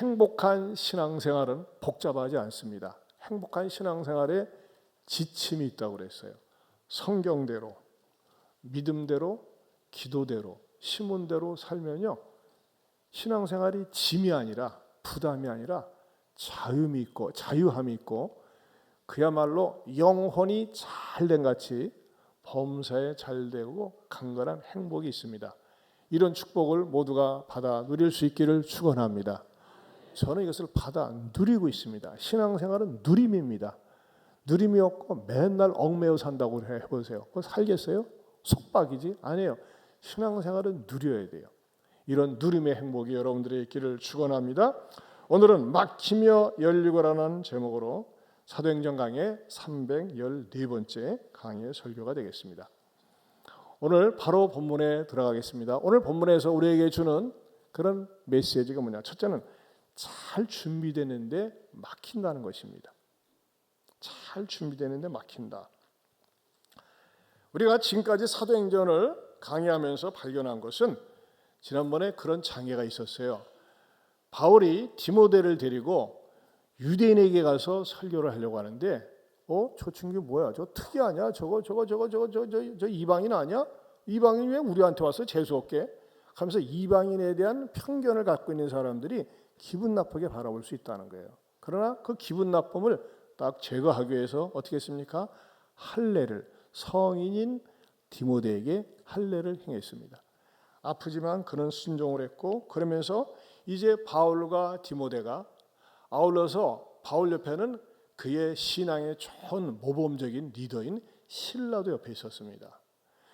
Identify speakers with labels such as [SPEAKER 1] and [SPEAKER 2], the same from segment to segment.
[SPEAKER 1] 행복한 신앙생활은 복잡하지 않습니다. 행복한 신앙생활에 지침이 있다고 그랬어요. 성경대로, 믿음대로, 기도대로, 신문대로 살면요, 신앙생활이 짐이 아니라, 부담이 아니라 자유함이 있고 그야말로 영혼이 잘된 같이 범사에 잘되고 강건한 행복이 있습니다. 이런 축복을 모두가 받아 누릴 수 있기를 축원합니다. 저는 이것을 받아 누리고 있습니다. 신앙생활은 누림입니다. 누림이 없고 맨날 얽매여 산다고 해보세요. 그거 살겠어요? 속박이지? 아니에요. 신앙생활은 누려야 돼요. 이런 누림의 행복이 여러분들의 있기를 축원합니다. 오늘은 막히며 열리고라는 제목으로 사도행전 강의 314번째 강의 설교가 되겠습니다. 오늘 바로 본문에 들어가겠습니다. 오늘 본문에서 우리에게 주는 그런 메시지가 뭐냐? 첫째는 잘 준비되는데 막힌다는 것입니다. 잘 준비되는데 막힌다. 우리가 지금까지 사도행전을 강의하면서 발견한 것은 지난번에 그런 장애가 있었어요. 바울이 디모데를 데리고 유대인에게 가서 설교를 하려고 하는데, 저 친구 뭐야? 저 특이하냐? 저 이방인 아니야? 이방인 왜 우리한테 와서 재수 없게? 하면서 이방인에 대한 편견을 갖고 있는 사람들이 기분 나쁘게 바라볼 수 있다는 거예요. 그러나 그 기분 나쁨을 딱 제거하기 위해서 어떻게 했습니까? 할례를, 성인인 디모데에게 할례를 행했습니다. 아프지만 그는 순종을 했고, 그러면서 이제 바울과 디모데가 아울러서 바울 옆에는 그의 신앙의 좋은 모범적인 리더인 실라도 옆에 있었습니다.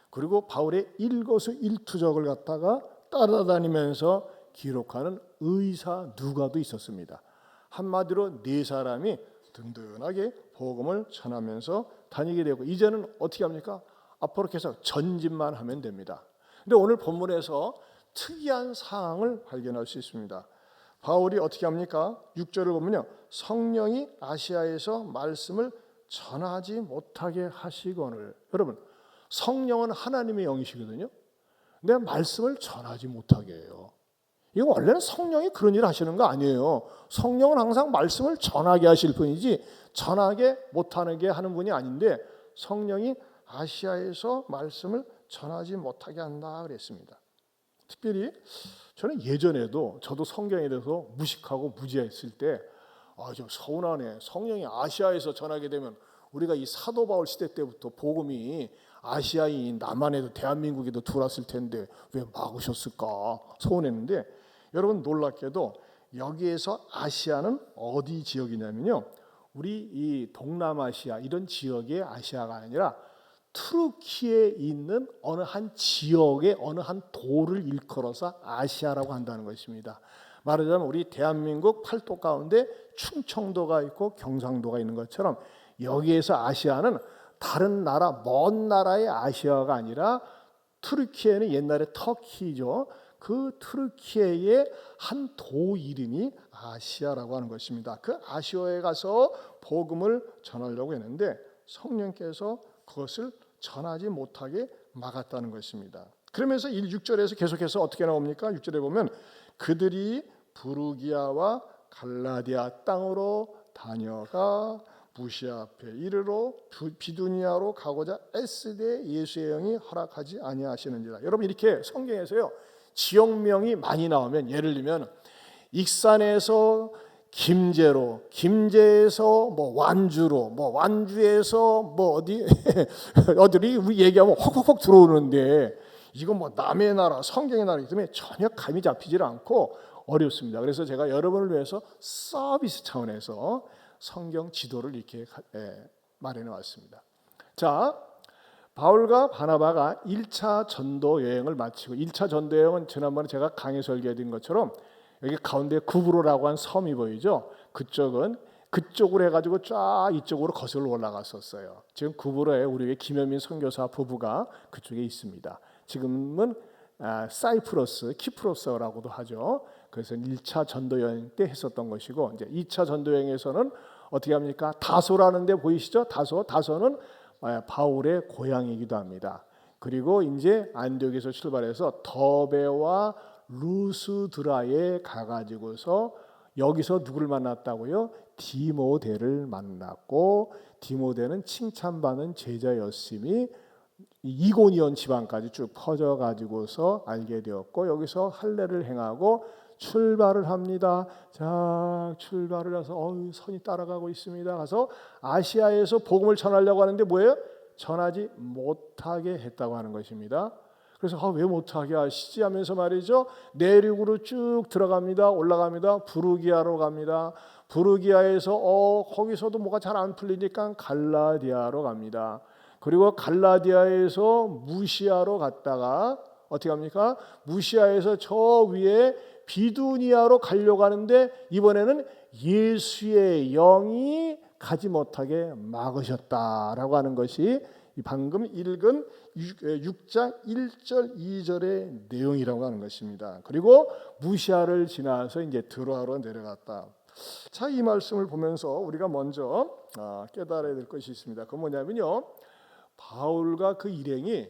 [SPEAKER 1] 그리고 바울의 일거수일투족을 갖다가 따라다니면서 기록하는 의사 누가도 있었습니다. 한마디로 네 사람이 든든하게 복음을 전하면서 다니게 되고, 이제는 어떻게 합니까? 앞으로 계속 전진만 하면 됩니다. 근데 오늘 본문에서 특이한 사항을 발견할 수 있습니다. 바울이 어떻게 합니까? 6절을 보면요, 성령이 아시아에서 말씀을 전하지 못하게 하시거늘. 여러분, 성령은 하나님의 영이시거든요. 근데 말씀을 전하지 못하게 해요. 이거 원래는 성령이 그런 일을 하시는 거 아니에요. 성령은 항상 말씀을 전하게 하실 분이지 전하게 못하게 하는 분이 아닌데, 성령이 아시아에서 말씀을 전하지 못하게 한다 그랬습니다. 특별히 저는 예전에도 저도 성경에 대해서 무식하고 무지했을 때 좀 서운하네. 성령이 아시아에서 전하게 되면 우리가 이 사도 바울 시대 때부터 복음이 아시아인 남한에도 대한민국에도 들어왔을 텐데 왜 막으셨을까 서운했는데, 여러분 놀랍게도 여기에서 아시아는 어디 지역이냐면요, 우리 이 동남아시아 이런 지역의 아시아가 아니라 투르키에 있는 어느 한 지역의 어느 한 도를 일컬어서 아시아라고 한다는 것입니다. 말하자면 우리 대한민국 팔도 가운데 충청도가 있고 경상도가 있는 것처럼 여기에서 아시아는 다른 나라, 먼 나라의 아시아가 아니라 투르키에는 옛날에 터키죠. 그 투르키의 한 도 이름이 아시아라고 하는 것입니다. 그 아시아에 가서 복음을 전하려고 했는데 성령께서 그것을 전하지 못하게 막았다는 것입니다. 그러면서 6절에서 계속해서 어떻게 나옵니까? 6절에 보면 그들이 부르기아와 갈라디아 땅으로 다녀가 무시아 앞에 이르러 비두니아로 가고자 애쓰되 예수의 영이 허락하지 아니하시는지라. 여러분, 이렇게 성경에서요 지역명이 많이 나오면, 예를 들면 익산에서 김제로, 김제에서 뭐 완주로, 뭐 완주에서 뭐 어디리 우리 얘기하면 확 들어오는데, 이건 뭐 남의 나라, 성경의 나라이기 때문에 전혀 감이 잡히질 않고 어렵습니다. 그래서 제가 여러분을 위해서 서비스 차원에서 성경 지도를 이렇게 마련해 왔습니다. 자, 바울과 바나바가 1차 전도 여행을 마치고, 1차 전도 여행은 지난번에 제가 강의 설계해드린 것처럼 여기 가운데 구브로라고 한 섬이 보이죠? 그쪽으로 해가지고 쫙 이쪽으로 거슬러 올라갔었어요. 지금 구브로에 우리의 김현민 선교사 부부가 그쪽에 있습니다. 지금은 사이프러스, 키프로스라고도 하죠. 그래서 1차 전도 여행 때 했었던 것이고, 이제 2차 전도 여행에서는 어떻게 합니까? 다소라는 데 보이시죠? 다소는 바울의 고향이기도 합니다. 그리고 이제 안디옥에서 출발해서 더베와 루스드라에 가가지고서 여기서 누구를 만났다고요? 디모데를 만났고, 디모데는 칭찬받는 제자였음이 이고니온 지방까지 쭉 퍼져가지고서 알게 되었고, 여기서 할례를 행하고 출발을 합니다. 자, 출발을 해서 선이 따라가고 있습니다. 가서 아시아에서 복음을 전하려고 하는데 뭐예요? 전하지 못하게 했다고 하는 것입니다. 그래서 왜 못하게 하시지 하면서 말이죠, 내륙으로 쭉 들어갑니다. 올라갑니다. 부르기아로 갑니다. 부르기아에서 거기서도 뭐가 잘 안 풀리니까 갈라디아로 갑니다. 그리고 갈라디아에서 무시아로 갔다가 어떻게 합니까? 무시아에서 저 위에 비두니아로 가려고 하는데 이번에는 예수의 영이 가지 못하게 막으셨다라고 하는 것이 방금 읽은 6장 1절 2절의 내용이라고 하는 것입니다. 그리고 무시아를 지나서 이제 드로아로 내려갔다. 자, 이 말씀을 보면서 우리가 먼저 깨달아야 될 것이 있습니다. 그건 뭐냐면요, 바울과 그 일행이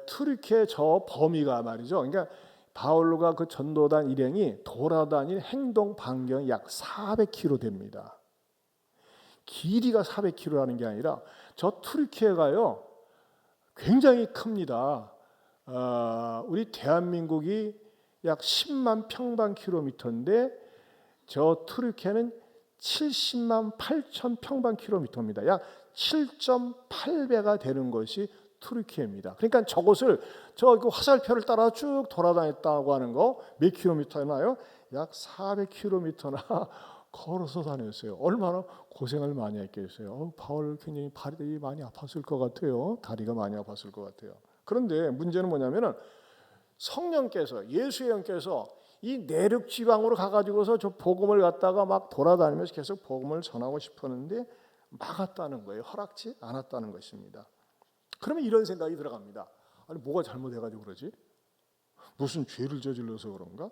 [SPEAKER 1] 튀르키예 저 범위가 말이죠. 그러니까 바울과 그 전도단 일행이 돌아다닌 행동 반경이 약 400km 됩니다. 길이가 400km라는 게 아니라 저 튀르키예가요 굉장히 큽니다. 우리 대한민국이 약 10만 평방킬로미터인데 저 튀르키예는 70만 8천 평방킬로미터입니다. 약 7.8배가 되는 것이 튀르키예입니다. 그러니까 저곳을 저 화살표를 따라 쭉 돌아다녔다고 하는 거 몇 킬로미터나요? 약 400킬로미터나 걸어서 다녔어요. 얼마나 고생을 많이 했겠어요. 바울 굉장히 발이 많이 아팠을 것 같아요. 다리가 많이 아팠을 것 같아요. 그런데 문제는 뭐냐면은 성령께서, 예수의 영께서 이 내륙 지방으로 가가지고서 저 복음을 갖다가 막 돌아다니면서 계속 복음을 전하고 싶었는데 막았다는 거예요. 허락지 않았다는 것입니다. 그러면 이런 생각이 들어갑니다. 아니, 뭐가 잘못해가지고 그러지? 무슨 죄를 저질러서 그런가?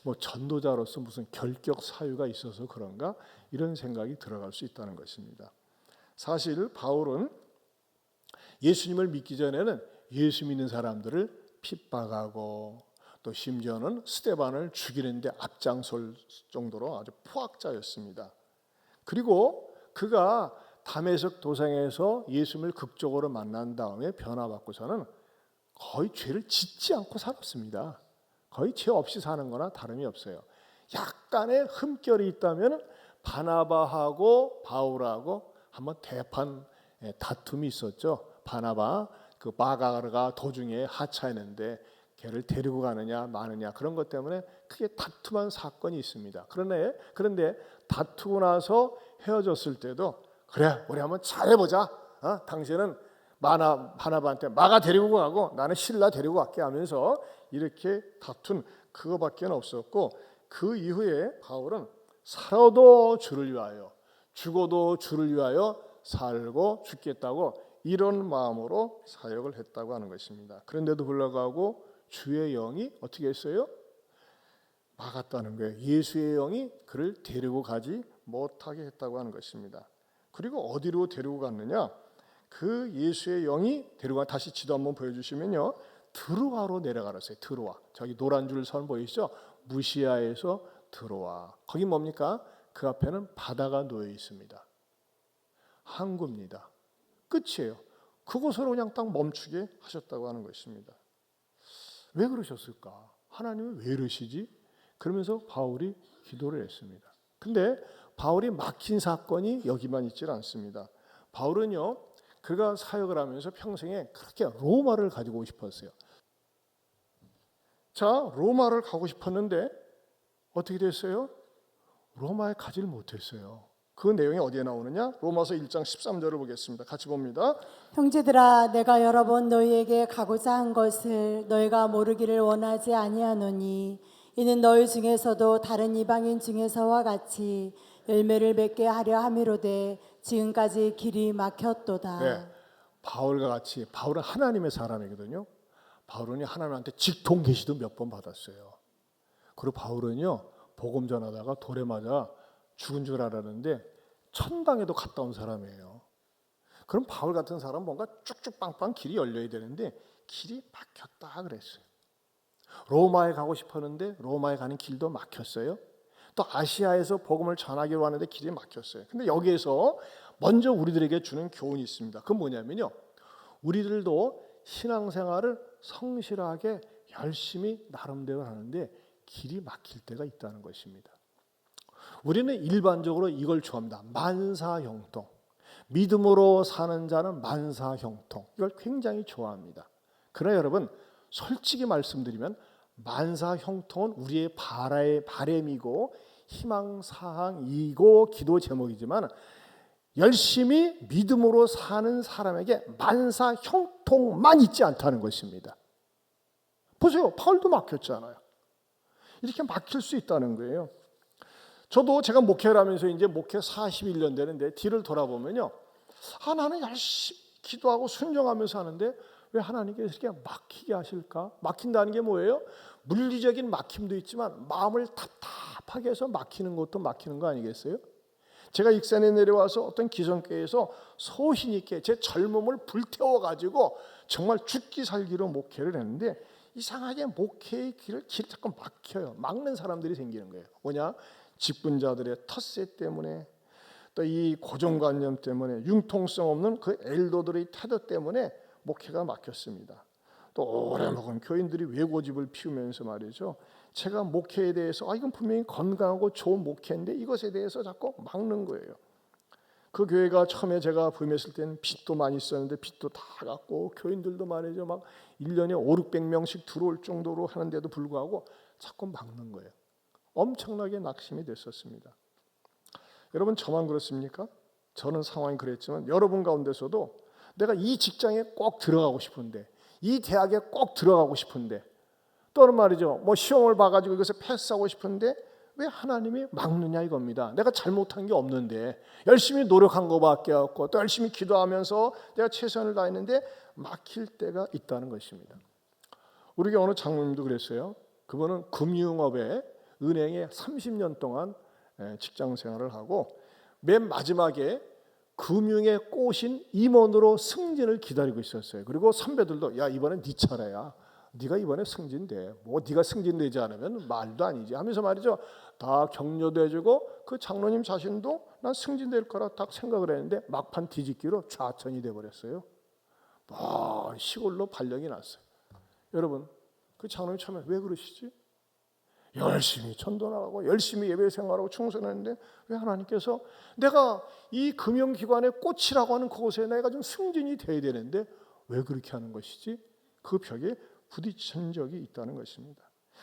[SPEAKER 1] 뭐 전도자로서 무슨 결격 사유가 있어서 그런가? 이런 생각이 들어갈 수 있다는 것입니다. 사실 바울은 예수님을 믿기 전에는 예수 믿는 사람들을 핍박하고 또 심지어는 스데반을 죽이는데 앞장설 정도로 아주 포악자였습니다. 그리고 그가 다메섹 도상에서 예수님을 극적으로 만난 다음에 변화받고서는 거의 죄를 짓지 않고 살았습니다. 거의 죄 없이 사는 거나 다름이 없어요. 약간의 흠결이 있다면 바나바하고 바울하고 한번 대판 다툼이 있었죠. 바나바 그 마가가 도중에 하차했는데 걔를 데리고 가느냐 마느냐 그런 것 때문에 크게 다툼한 사건이 있습니다. 그런데 다투고 나서 헤어졌을 때도 그래 우리 한번 잘해보자. 당신은 바나바한테 마가 데리고 가고 나는 실라 데리고 갈게 하면서 이렇게 다툰 그거밖에 없었고, 그 이후에 바울은 살아도 주를 위하여 죽어도 주를 위하여 살고 죽겠다고 이런 마음으로 사역을 했다고 하는 것입니다. 그런데도 불구하고 주의 영이 어떻게 했어요? 막았다는 거예요. 예수의 영이 그를 데리고 가지 못하게 했다고 하는 것입니다. 그리고 어디로 데리고 갔느냐? 그 예수의 영이 데리고 다시 지도 한번 보여주시면요, 드로아로 내려가랬어요. 드로아. 저기 노란 줄 선 보이시죠? 무시아에서 드로아. 거기 뭡니까? 그 앞에는 바다가 놓여 있습니다. 항구입니다. 끝이에요. 그곳으로 그냥 딱 멈추게 하셨다고 하는 것입니다. 왜 그러셨을까? 하나님은 왜 이러시지? 그러면서 바울이 기도를 했습니다. 근데 바울이 막힌 사건이 여기만 있질 않습니다. 바울은요, 그가 사역을 하면서 평생에 그렇게 로마를 가지고 싶었어요. 자, 로마를 가고 싶었는데 어떻게 됐어요? 로마에 가지를 못했어요. 그 내용이 어디에 나오느냐? 로마서 1장 13절을 보겠습니다. 같이 봅니다.
[SPEAKER 2] 형제들아, 내가 여러 번 너희에게 가고자 한 것을 너희가 모르기를 원하지 아니하노니 이는 너희 중에서도 다른 이방인 중에서와 같이 열매를 맺게 하려 함이로되 지금까지 길이 막혔도다.
[SPEAKER 1] 네, 바울과 같이, 바울은 하나님의 사람이거든요. 바울은 하나님한테 직통 계시도 몇 번 받았어요. 그리고 바울은요, 복음 전하다가 돌에 맞아 죽은 줄 알았는데 천당에도 갔다 온 사람이에요. 그럼 바울 같은 사람은 뭔가 쭉쭉 빵빵 길이 열려야 되는데 길이 막혔다 그랬어요. 로마에 가고 싶었는데 로마에 가는 길도 막혔어요. 또 아시아에서 복음을 전하기로 하는데 길이 막혔어요. 근데 여기에서 먼저 우리들에게 주는 교훈이 있습니다. 그건 뭐냐면요, 우리들도 신앙생활을 성실하게 열심히 나름대로 하는데 길이 막힐 때가 있다는 것입니다. 우리는 일반적으로 이걸 좋아합니다. 만사형통. 믿음으로 사는 자는 만사형통. 이걸 굉장히 좋아합니다. 그러나 여러분, 솔직히 말씀드리면 만사형통은 우리의 바람이고 희망사항이고 기도 제목이지만 열심히 믿음으로 사는 사람에게 만사형통만 있지 않다는 것입니다. 보세요. 바울도 막혔잖아요. 이렇게 막힐 수 있다는 거예요. 저도 제가 목회를 하면서 이제 목회 41년 되는데 뒤를 돌아보면요, 나는 열심히 기도하고 순종하면서 하는데 왜 하나님께서 이렇게 막히게 하실까? 막힌다는 게 뭐예요? 물리적인 막힘도 있지만 마음을 답답하게 해서 막히는 것도 막히는 거 아니겠어요? 제가 익산에 내려와서 어떤 기성교회에서 소신 있게 제 젊음을 불태워가지고 정말 죽기 살기로 목회를 했는데 이상하게 목회의 길이 자꾸 막혀요. 막는 사람들이 생기는 거예요. 뭐냐? 직분자들의 텃세 때문에, 또 이 고정관념 때문에, 융통성 없는 그 엘더들의 태도 때문에 목회가 막혔습니다. 또 오래 먹은 교인들이 외고집을 피우면서 말이죠, 제가 목회에 대해서 이건 분명히 건강하고 좋은 목회인데 이것에 대해서 자꾸 막는 거예요. 그 교회가 처음에 제가 부임했을 때는 빚도 많이 있었는데 빚도 다 갚고 교인들도 말이죠, 막 1년에 500~600명씩 들어올 정도로 하는데도 불구하고 자꾸 막는 거예요. 엄청나게 낙심이 됐었습니다. 여러분, 저만 그렇습니까? 저는 상황이 그랬지만 여러분 가운데서도 내가 이 직장에 꼭 들어가고 싶은데, 이 대학에 꼭 들어가고 싶은데, 또는 말이죠, 뭐 시험을 봐가지고 이것을 패스하고 싶은데 왜 하나님이 막느냐 이겁니다. 내가 잘못한 게 없는데, 열심히 노력한 것밖에 없고 또 열심히 기도하면서 내가 최선을 다했는데 막힐 때가 있다는 것입니다. 우리 교회 어느 장로님도 그랬어요. 그분은 금융업에 은행에 30년 동안 직장 생활을 하고 맨 마지막에 금융에 꼬신 임원으로 승진을 기다리고 있었어요. 그리고 선배들도 야, 이번엔 네 차례야. 네가 이번에 승진돼. 뭐 네가 승진되지 않으면 말도 아니지 하면서 말이죠, 다 격려도 해주고 그 장로님 자신도 난 승진될 거라 딱 생각을 했는데 막판 뒤집기로 좌천이 돼버렸어요. 시골로 발령이 났어요. 여러분, 그 장로님 처음에 왜 그러시지? 열심히 전도 나가고 열심히 예배 생활하고 충성했는데 왜 하나님께서 내가 이 금융기관의 꽃이라고 하는 그곳에 내가 좀 승진이 돼야 되는데 왜 그렇게 하는 것이지? 그 벽에 부딪힌 적이 있다는 것입니다.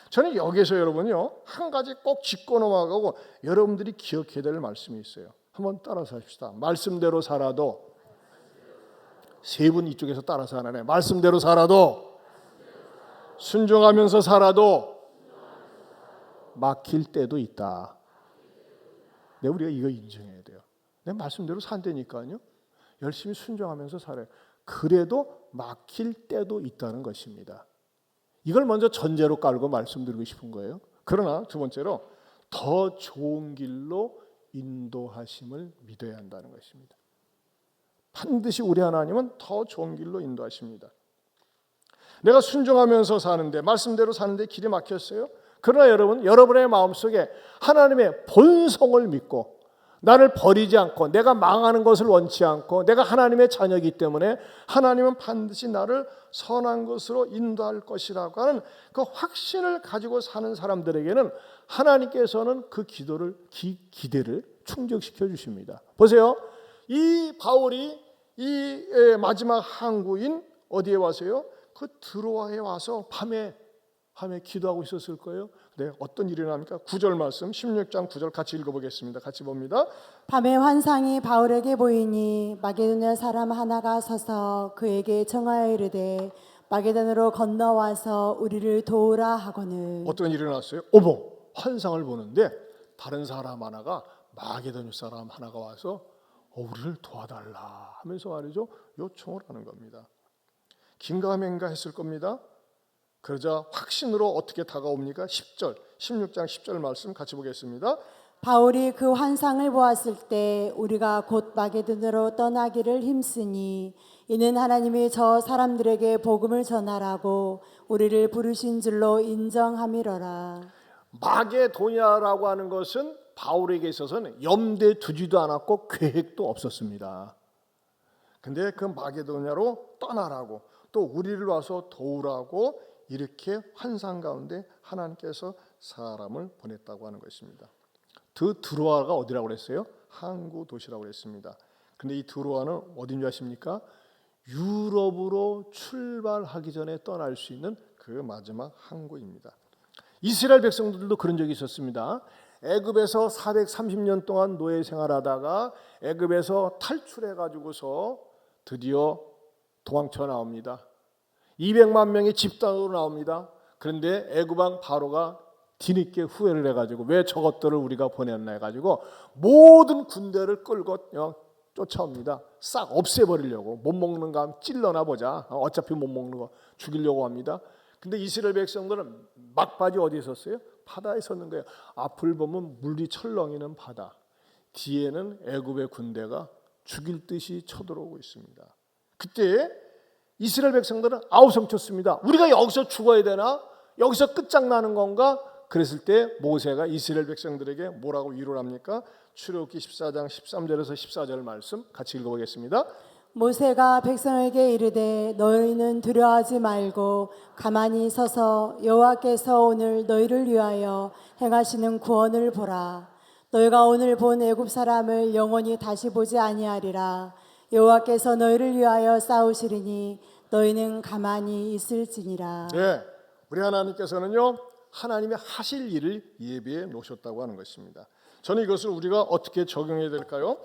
[SPEAKER 1] 저는 여기서 여러분요, 한 가지 꼭 짚고 넘어가고 여러분들이 기억해야 될 말씀이 있어요. 한번 따라서 합시다. 말씀대로 살아도, 세 분 이쪽에서 따라서 하나네. 말씀대로 살아도, 순종하면서 살아도 막힐 때도 있다. 네, 우리가 이거 인정해야 돼요. 내 말씀대로 산다니까요. 열심히 순종하면서 살아요. 그래도 막힐 때도 있다는 것입니다. 이걸 먼저 전제로 깔고 말씀드리고 싶은 거예요. 그러나 두 번째로 더 좋은 길로 인도하심을 믿어야 한다는 것입니다. 반드시 우리 하나님은 더 좋은 길로 인도하십니다. 내가 순종하면서 사는데, 말씀대로 사는데 길이 막혔어요. 그러나 여러분, 여러분의 마음속에 하나님의 본성을 믿고 나를 버리지 않고 내가 망하는 것을 원치 않고 내가 하나님의 자녀이기 때문에 하나님은 반드시 나를 선한 것으로 인도할 것이라고 하는 그 확신을 가지고 사는 사람들에게는 하나님께서는 그 기대를 충족시켜 주십니다. 보세요. 이 바울이 이 마지막 항구인 어디에 와서요? 그 드로아에 와서 밤에 기도하고 있었을 거예요. 네, 어떤 일이 일어납니까? 9절 말씀, 16장 9절 같이 읽어보겠습니다. 같이 봅니다.
[SPEAKER 2] 밤에 환상이 바울에게 보이니 마게도냐 사람 하나가 서서 그에게 청하여 이르되 마게도냐로 건너와서 우리를 도우라 하거늘.
[SPEAKER 1] 어떤 일이 일어났어요? 어머, 환상을 보는데 다른 사람 하나가, 마게도냐 사람 하나가 와서 우리를 도와달라 하면서 말이죠, 요청을 하는 겁니다. 긴가민가 했을 겁니다. 그러자 확신으로 어떻게 다가옵니까? 10절, 16장 10절 말씀 같이 보겠습니다.
[SPEAKER 2] 바울이 그 환상을 보았을 때 우리가 곧 마게도냐로 떠나기를 힘쓰니 이는 하나님이 저 사람들에게 복음을 전하라고 우리를 부르신 줄로 인정함이로라.
[SPEAKER 1] 마게도냐라고 하는 것은 바울에게 있어서는 염두에 두지도 않았고 계획도 없었습니다. 근데 그 마게도냐로 떠나라고 또 우리를 와서 도우라고 이렇게 환상 가운데 하나님께서 사람을 보냈다고 하는 것입니다. 그 드로아가 어디라고 그랬어요? 항구 도시라고 그랬습니다. 근데 이 드로아는 어딘지 아십니까? 유럽으로 출발하기 전에 떠날 수 있는 그 마지막 항구입니다. 이스라엘 백성들도 그런 적이 있었습니다. 애굽에서 430년 동안 노예 생활하다가 애굽에서 탈출해 가지고서 드디어 도망쳐 나옵니다. 200만 명의 집단으로 나옵니다. 그런데 애굽 왕 바로가 뒤늦게 후회를 해가지고 왜 저것들을 우리가 보냈나 해가지고 모든 군대를 끌고 쫓아옵니다. 싹 없애버리려고. 못 먹는 거 한번 찔러나 보자. 어차피 못 먹는 거 죽이려고 합니다. 근데 이스라엘 백성들은 막바지 어디에 섰어요? 바다에 섰는 거예요. 앞을 보면 물이 철렁이는 바다, 뒤에는 애굽의 군대가 죽일 듯이 쳐들어오고 있습니다. 그때 이스라엘 백성들은 아우성쳤습니다. 우리가 여기서 죽어야 되나? 여기서 끝장나는 건가? 그랬을 때 모세가 이스라엘 백성들에게 뭐라고 위로를 합니까? 출애굽기 14장 13절에서 14절 말씀 같이 읽어보겠습니다.
[SPEAKER 2] 모세가 백성에게 이르되 너희는 두려워하지 말고 가만히 서서 여호와께서 오늘 너희를 위하여 행하시는 구원을 보라. 너희가 오늘 본 애굽 사람을 영원히 다시 보지 아니하리라. 여호와께서 너희를 위하여 싸우시리니 너희는 가만히 있을지니라.
[SPEAKER 1] 네, 우리 하나님께서는요 하나님의 하실 일을 예비해 놓으셨다고 하는 것입니다. 저는 이것을 우리가 어떻게 적용해야 될까요?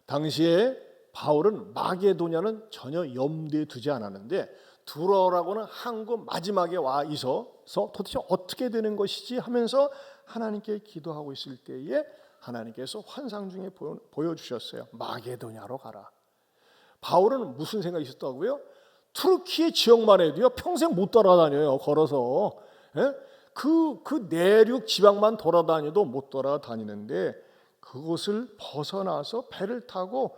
[SPEAKER 1] 당시에 바울은 마게도냐는 전혀 염두에 두지 않았는데 두로라고는 항구 마지막에 와 있어서 도대체 어떻게 되는 것이지 하면서 하나님께 기도하고 있을 때에 하나님께서 환상 중에 보여주셨어요. 마게도냐로 가라. 바울은 무슨 생각이 있었다고요? 투르키의 지역만 해도요 평생 못 돌아다녀요. 걸어서. 그 내륙 지방만 돌아다녀도 못 돌아다니는데 그곳을 벗어나서 배를 타고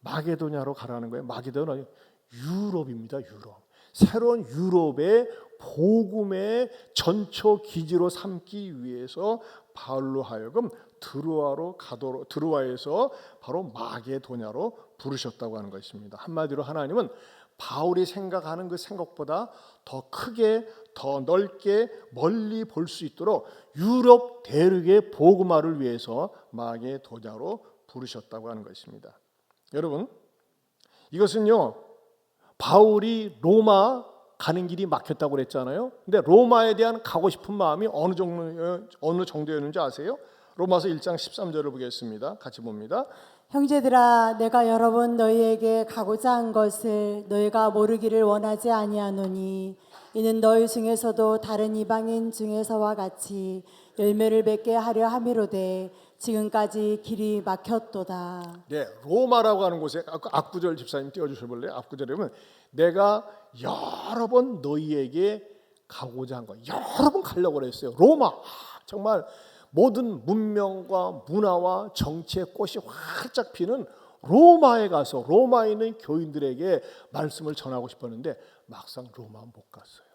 [SPEAKER 1] 마게도냐로 가라는 거예요. 마게도냐 유럽입니다. 유럽. 새로운 유럽의 복음의 전초 기지로 삼기 위해서 바울로 하여금 드로아에서 바로 마게도냐로 부르셨다고 하는 것입니다. 한마디로 하나님은 바울이 생각하는 그 생각보다 더 크게 더 넓게 멀리 볼 수 있도록 유럽 대륙의 복음화를 위해서 마게도냐로 부르셨다고 하는 것입니다. 여러분, 이것은요 바울이 로마 가는 길이 막혔다고 그랬잖아요. 근데 로마에 대한 가고 싶은 마음이 어느 정도였는지 아세요? 로마서 1장 13절을 보겠습니다. 같이 봅니다.
[SPEAKER 2] 형제들아 내가 여러 번 너희에게 가고자 한 것을 너희가 모르기를 원하지 아니하노니 이는 너희 중에서도 다른 이방인 중에서와 같이 열매를 맺게 하려 함이로되 지금까지 길이 막혔도다.
[SPEAKER 1] 네, 로마라고 하는 곳에 앞구절 집사님 띄워주셔볼래요? 앞구절에 보면 내가 여러 번 너희에게 가고자 한 거 여러 번 가려고 그랬어요. 로마 정말 모든 문명과 문화와 정치의 꽃이 활짝 피는 로마에 가서 로마에 있는 교인들에게 말씀을 전하고 싶었는데 막상 로마 못 갔어요.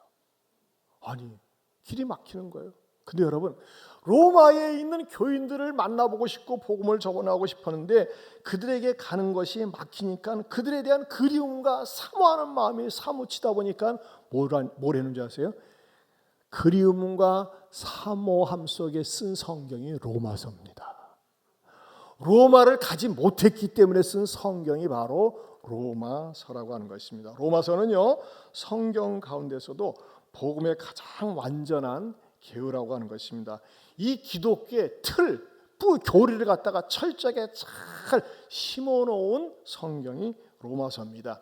[SPEAKER 1] 아니 길이 막히는 거예요. 근데 여러분 로마에 있는 교인들을 만나보고 싶고 복음을 전하고 싶었는데 그들에게 가는 것이 막히니까 그들에 대한 그리움과 사모하는 마음이 사무치다 보니까 뭘 했는지 아세요? 그리움과 사모함 속에 쓴 성경이 로마서입니다. 로마를 가지 못했기 때문에 쓴 성경이 바로 로마서라고 하는 것입니다. 로마서는요 성경 가운데서도 복음의 가장 완전한 계율이라고 하는 것입니다. 이 기독교의 교리를 갖다가 철저하게 잘 심어놓은 성경이 로마서입니다.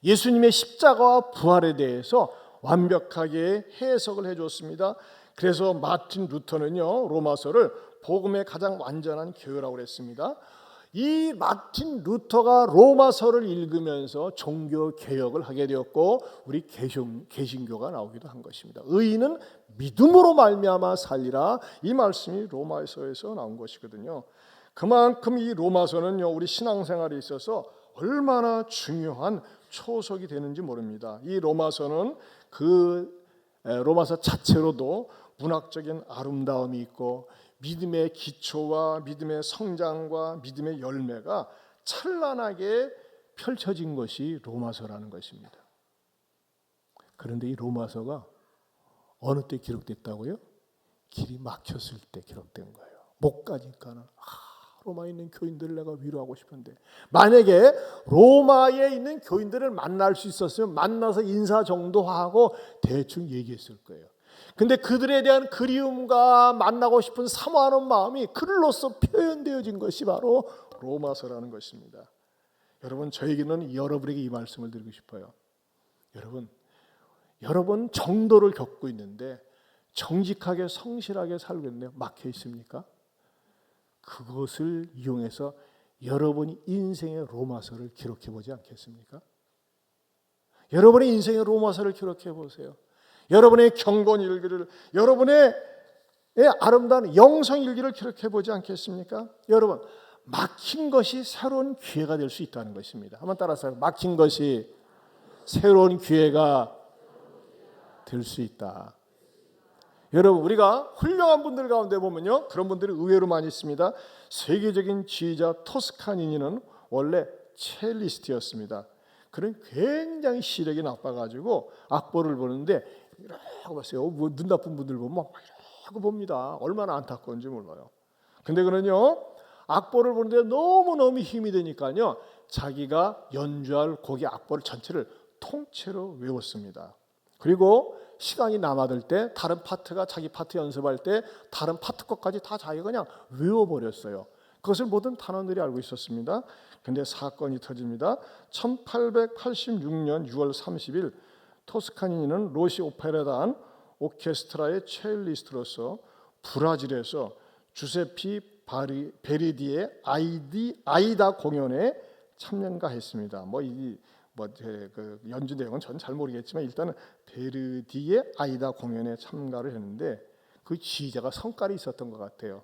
[SPEAKER 1] 예수님의 십자가와 부활에 대해서 완벽하게 해석을 해줬습니다. 그래서 마틴 루터는요 로마서를 복음의 가장 완전한 계율이라고 했습니다. 이 마틴 루터가 로마서를 읽으면서 종교 개혁을 하게 되었고 우리 개신교가 나오기도 한 것입니다. 의인은 믿음으로 말미암아 살리라 이 말씀이 로마서에서 나온 것이거든요. 그만큼 이 로마서는요 우리 신앙생활에 있어서 얼마나 중요한 초석이 되는지 모릅니다. 이 로마서는 그 로마서 자체로도 문학적인 아름다움이 있고 믿음의 기초와 믿음의 성장과 믿음의 열매가 찬란하게 펼쳐진 것이 로마서라는 것입니다. 그런데 이 로마서가 어느 때 기록됐다고요? 길이 막혔을 때 기록된 거예요. 못 가니까는 로마에 있는 교인들을 내가 위로하고 싶은데, 만약에 로마에 있는 교인들을 만날 수 있었으면 만나서 인사 정도 하고 대충 얘기했을 거예요. 근데 그들에 대한 그리움과 만나고 싶은 사모하는 마음이 글로써 표현되어진 것이 바로 로마서라는 것입니다. 여러분, 저에게는 여러분에게 이 말씀을 드리고 싶어요. 여러분 정도를 겪고 있는데 정직하게 성실하게 살고 있는데 막혀 있습니까? 그것을 이용해서 여러분이 인생의 로마서를 기록해 보지 않겠습니까? 여러분의 인생의 로마서를 기록해 보세요. 여러분의 경건 일기를, 여러분의 아름다운 영성 일기를 기록해 보지 않겠습니까? 여러분, 막힌 것이 새로운 기회가 될 수 있다는 것입니다. 한번 따라서 막힌 것이 새로운 기회가 될 수 있다. 여러분, 우리가 훌륭한 분들 가운데 보면요, 그런 분들이 의외로 많이 있습니다. 세계적인 지휘자 토스카니니는 원래 첼리스트였습니다. 그는 굉장히 시력이 나빠가지고 악보를 보는데 이러고 봤어요. 눈 나쁜 분들 보면 막 이러고 봅니다. 얼마나 안타까운지 몰라요. 근데 그는요, 악보를 보는데 너무너무 힘이 되니까요, 자기가 연주할 곡의 악보를 전체를 통째로 외웠습니다. 그리고 시간이 남아들 때 다른 파트가 자기 파트 연습할 때 다른 파트 것까지 다 자기가 그냥 외워버렸어요. 그것을 모든 단원들이 알고 있었습니다. 근데 사건이 터집니다. 1886년 6월 30일 토스카니니는 로시 오페라단 오케스트라의 첼리스트로서 브라질에서 주세피 베리디의 아이다 공연에 참가했습니다. 그 연주 내용은 저는 잘 모르겠지만 일단은 베르디의 아이다 공연에 참가를 했는데 그 지휘자가 성깔이 있었던 것 같아요.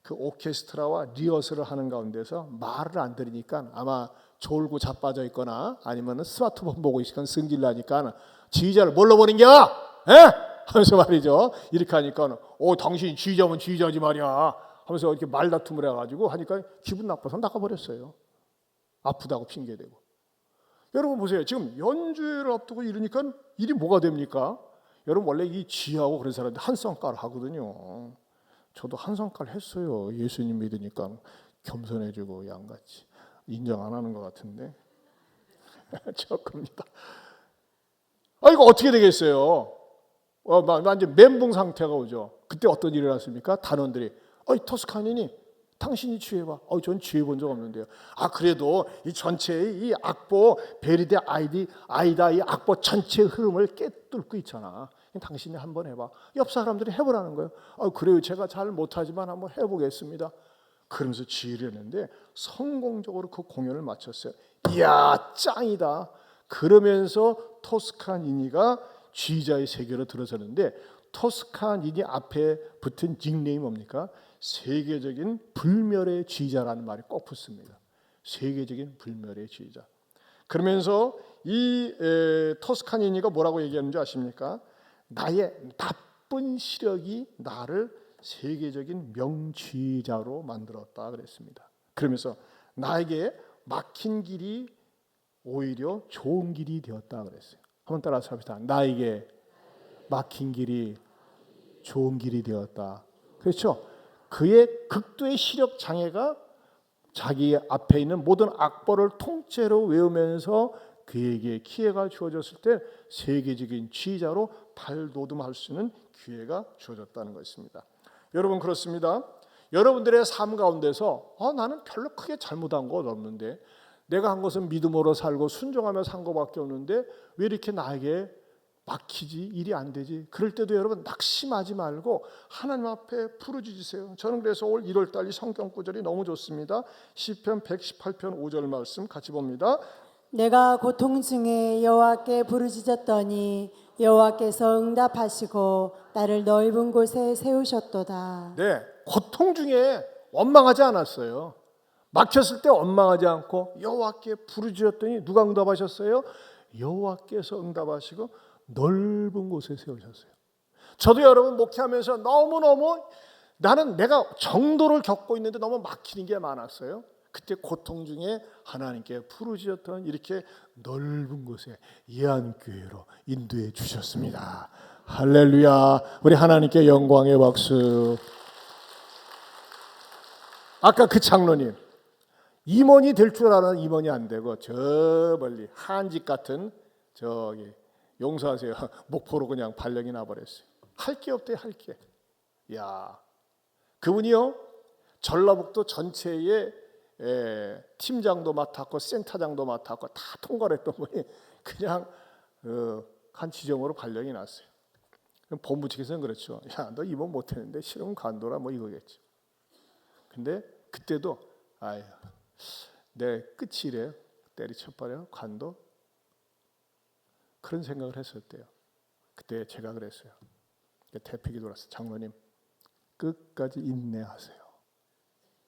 [SPEAKER 1] 그 오케스트라와 리허설을 하는 가운데서 말을 안 들으니까 아마 졸고 자빠져 있거나 아니면 스마트폰 보고 있으니까 승질 나니까 지휘자를 뭘로 보는겨? 에? 하면서 말이죠. 이렇게 하니까 당신 지휘자면 지휘자지 말이야 하면서 이렇게 말다툼을 해가지고 하니까 기분 나빠서 나가버렸어요. 아프다고 핑계대고. 여러분 보세요. 지금 연주회를 앞두고 이러니까 일이 뭐가 됩니까? 여러분 원래 이 지하고 그런 사람들 한성깔 하거든요. 저도 한성깔 했어요. 예수님 믿으니까 겸손해지고 양같이 인정 안 하는 것 같은데 조금입니다. 이거 어떻게 되겠어요? 완전 멘붕 상태가 오죠. 그때 어떤 일이 났습니까? 단원들이 토스카니니 당신이 취해봐. 전 취해본 적 없는데요. 그래도 이 전체의 이 악보 베리데 아이다 이 악보 전체의 흐름을 깨뚫고 있잖아. 당신이 한번 해봐. 옆 사람들이 해보라는 거예요. 그래요. 제가 잘 못하지만 한번 해보겠습니다. 그러면서 지휘를 했는데 성공적으로 그 공연을 마쳤어요. 이야 짱이다. 그러면서 토스카니니가 지휘자의 세계로 들어서는데 토스카니니 앞에 붙은 닉네임이 뭡니까? 세계적인 불멸의 지휘자라는 말이 꼭 붙습니다. 세계적인 불멸의 지휘자. 그러면서 이 토스카니니가 뭐라고 얘기하는지 아십니까? 나의 나쁜 시력이 나를 세계적인 명지휘자로 만들었다 그랬습니다. 그러면서 나에게 막힌 길이 오히려 좋은 길이 되었다 그랬어요. 한번 따라서 합시다. 나에게 막힌 길이 좋은 길이 되었다. 그렇죠? 그의 극도의 시력 장애가 자기 앞에 있는 모든 악보를 통째로 외우면서 그에게 기회가 주어졌을 때 세계적인 지휘자로 발돋움할 수 있는 기회가 주어졌다는 것입니다. 여러분 그렇습니다. 여러분들의 삶 가운데서 나는 별로 크게 잘못한 것 없는데 내가 한 것은 믿음으로 살고 순종하며 산 것밖에 없는데 왜 이렇게 나에게 막히지? 일이 안 되지? 그럴 때도 여러분 낙심하지 말고 하나님 앞에 부르짖으세요. 저는 그래서 올 1월 달 이 성경 구절이 너무 좋습니다. 시편 118편 5절 말씀 같이 봅니다.
[SPEAKER 2] 내가 고통 중에 여호와께 부르짖었더니 여호와께서 응답하시고 나를 넓은 곳에 세우셨도다.
[SPEAKER 1] 네, 고통 중에 원망하지 않았어요. 막혔을 때 원망하지 않고 여호와께 부르짖었더니 누가 응답하셨어요? 여호와께서 응답하시고 넓은 곳에 세우셨어요. 저도 여러분 목회하면서 너무너무 나는 내가 정도를 겪고 있는데 너무 막히는 게 많았어요. 그때 고통 중에 하나님께 부르짖었던 이렇게 넓은 곳에 예안교회로 인도해 주셨습니다. 할렐루야. 우리 하나님께 영광의 박수. 아까 그 장로님 임원이 될 줄 알았는 임원이 안 되고 저 멀리 한직 같은 저기 용서하세요. 목포로 그냥 발령이 나버렸어요. 할 게 없대요. 할 게. 야, 그분이요 전라북도 전체의 팀장도 맡았고 센터장도 맡았고 다 통과를 했던 분이 그냥 한 지점으로 발령이 났어요. 그럼 본부측에서는 그렇죠. 야, 너 임원 못했는데 싫으면 관둬라 뭐 이거겠지. 근데 그때도 아유 내 끝이 이래요. 때리쳐버려 관둬. 그런 생각을 했을 때요. 그때 제가 그랬어요. 대표기 돌아서 장로님 끝까지 인내하세요.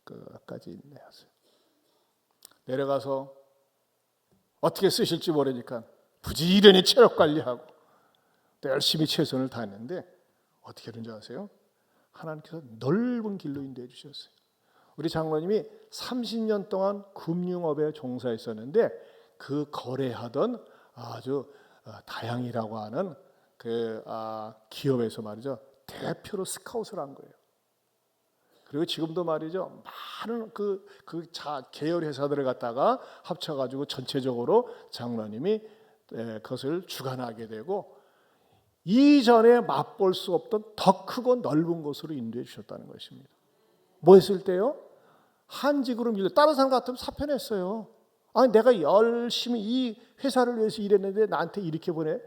[SPEAKER 1] 끝까지 인내하세요. 내려가서 어떻게 쓰실지 모르니까 부지런히 체력 관리하고 또 열심히 최선을 다했는데 어떻게 되는지 아세요? 하나님께서 넓은 길로 인도해 주셨어요. 우리 장로님이 30년 동안 금융업에 종사했었는데 그 거래하던 아주 다양이라고 하는 그 기업에서 말이죠 대표로 스카웃을 한 거예요. 그리고 지금도 말이죠 많은 그 계열 회사들을 갖다가 합쳐가지고 전체적으로 장로님이 그것을 주관하게 되고 이전에 맛볼 수 없던 더 크고 넓은 곳으로 인도해 주셨다는 것입니다. 뭐 했을 때요? 한직으로 밀려 다른 사람 같으면 사표냈어요. 아니 내가 열심히 이 회사를 위해서 일했는데 나한테 이렇게 보내.